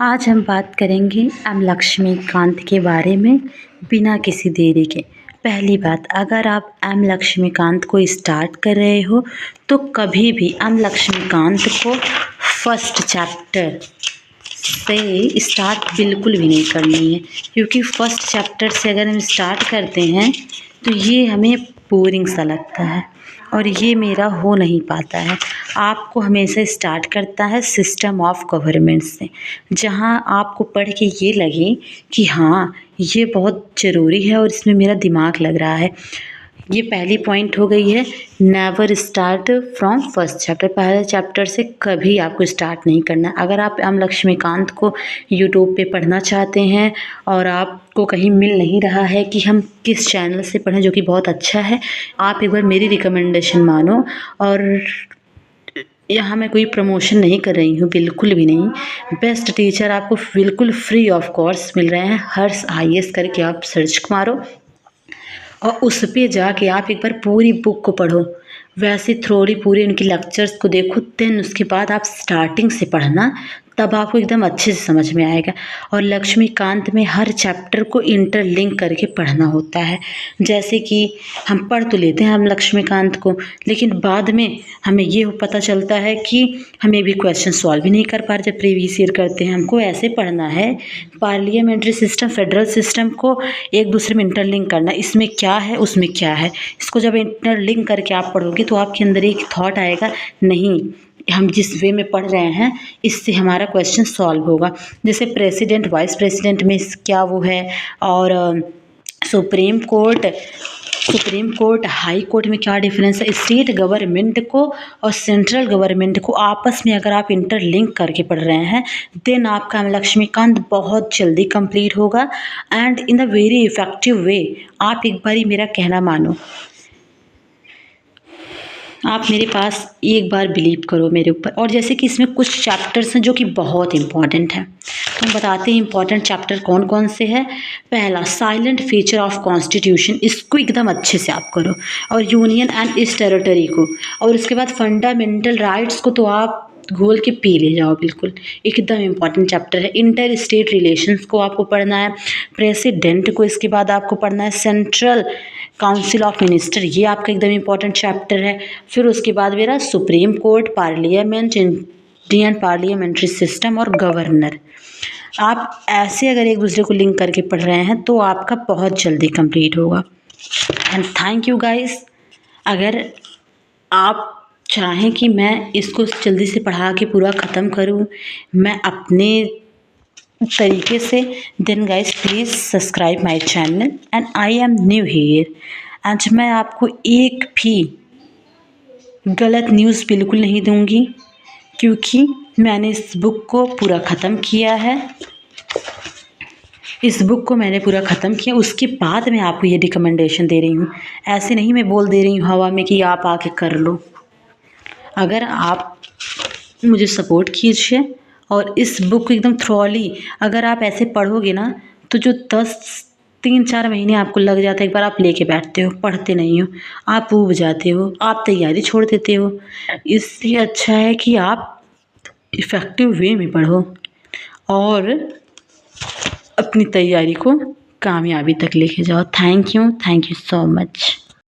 आज हम बात करेंगे एम लक्ष्मीकांत के बारे में बिना किसी देरी के। पहली बात, अगर आप एम लक्ष्मीकांत को स्टार्ट कर रहे हो तो कभी भी एम लक्ष्मीकांत को फर्स्ट चैप्टर से स्टार्ट बिल्कुल भी नहीं करनी है, क्योंकि फर्स्ट चैप्टर से अगर हम स्टार्ट करते हैं तो ये हमें बोरिंग सा लगता है और ये मेरा हो नहीं पाता है। आपको हमेशा स्टार्ट करता है सिस्टम ऑफ गवर्नमेंट से, जहाँ आपको पढ़ के ये लगे कि हाँ ये बहुत ज़रूरी है और इसमें मेरा दिमाग लग रहा है। ये पहली पॉइंट हो गई है, never start from first chapter. पहले चैप्टर से कभी आपको स्टार्ट नहीं करना। अगर आप एम लक्ष्मीकांत को यूट्यूब पे पढ़ना चाहते हैं और आपको कहीं मिल नहीं रहा है कि हम किस चैनल से पढ़ें, जो कि बहुत अच्छा है, आप एक बार मेरी रिकमेंडेशन मानो। और यहाँ मैं कोई प्रमोशन नहीं कर रही हूँ, बिल्कुल भी नहीं। बेस्ट टीचर आपको बिल्कुल फ्री ऑफ कॉस्ट मिल रहे हैं। हर्ष IAS करके आप सर्च मारो और उस पे जाके आप एक बार पूरी बुक को पढ़ो। वैसे थोड़ी पूरी उनकी लेक्चर्स को देखो, देन उसके बाद आप स्टार्टिंग से पढ़ना, तब आपको एकदम अच्छे से समझ में आएगा। और लक्ष्मीकांत में हर चैप्टर को इंटरलिंक करके पढ़ना होता है। जैसे कि हम पढ़ तो लेते हैं हम लक्ष्मीकांत को, लेकिन बाद में हमें ये पता चलता है कि हमें भी क्वेश्चन सॉल्व भी नहीं कर पा रहे जब प्रीवियस ईयर करते हैं। हमको ऐसे पढ़ना है, पार्लियामेंट्री सिस्टम, फेडरल सिस्टम को एक दूसरे में इंटरलिंक करना, इसमें क्या है उसमें क्या है। इसको जब इंटरलिंक करके आप पढ़ोगे तो आपके अंदर एक थॉट आएगा, नहीं हम जिस वे में पढ़ रहे हैं इससे हमारा क्वेश्चन सॉल्व होगा। जैसे प्रेसिडेंट वाइस प्रेसिडेंट में क्या वो है, और सुप्रीम कोर्ट हाई कोर्ट में क्या डिफरेंस है। स्टेट गवर्नमेंट को और सेंट्रल गवर्नमेंट को आपस में अगर आप इंटरलिंक करके पढ़ रहे हैं, देन आपका लक्ष्मीकांत बहुत जल्दी कंप्लीट होगा and in the very effective way. आप एक बारी मेरा कहना मानो, आप मेरे पास एक बार बिलीव करो मेरे ऊपर। और जैसे कि इसमें कुछ चैप्टर्स हैं जो कि बहुत इंपॉर्टेंट हैं, तो हम बताते हैं इंपॉर्टेंट चैप्टर कौन कौन से हैं। पहला, साइलेंट फीचर ऑफ कॉन्स्टिट्यूशन, इसको एकदम अच्छे से आप करो, और यूनियन एंड इस टेरिटरी को, और उसके बाद फंडामेंटल राइट्स को तो आप घोल के पी ले जाओ, बिल्कुल एकदम इम्पॉर्टेंट चैप्टर है। इंटर स्टेट रिलेशंस को आपको पढ़ना है, प्रेसिडेंट को इसके बाद आपको पढ़ना है, सेंट्रल काउंसिल ऑफ मिनिस्टर, ये आपका एकदम इम्पॉर्टेंट चैप्टर है। फिर उसके बाद मेरा supreme court, parliament, Indian parliamentary system और गवर्नर। आप ऐसे अगर एक दूसरे को लिंक करके पढ़ रहे हैं तो आपका बहुत जल्दी कंप्लीट होगा। And thank you guys. अगर आप चाहें कि मैं इसको जल्दी से पढ़ा के पूरा ख़त्म करूं मैं अपने तरीके से, then guys please subscribe my channel and I am new here. And मैं आपको एक भी गलत न्यूज़ बिल्कुल नहीं दूंगी, क्योंकि मैंने इस बुक को पूरा ख़त्म किया है। इस बुक को मैंने पूरा ख़त्म किया, उसके बाद मैं आपको ये रिकमेंडेशन दे रही हूँ। ऐसे नहीं मैं बोल दे रही हूँ हवा में कि आप आके कर लो। अगर आप मुझे सपोर्ट कीजिए और इस बुक को एकदम थ्रोली अगर आप ऐसे पढ़ोगे ना, तो जो 3-4 महीने आपको लग जाता है, एक बार आप लेके बैठते हो, पढ़ते नहीं हो, आप ऊब जाते हो, आप तैयारी छोड़ देते हो। इससे अच्छा है कि आप इफ़ेक्टिव वे में पढ़ो और अपनी तैयारी को कामयाबी तक लेके जाओ। Thank you so much.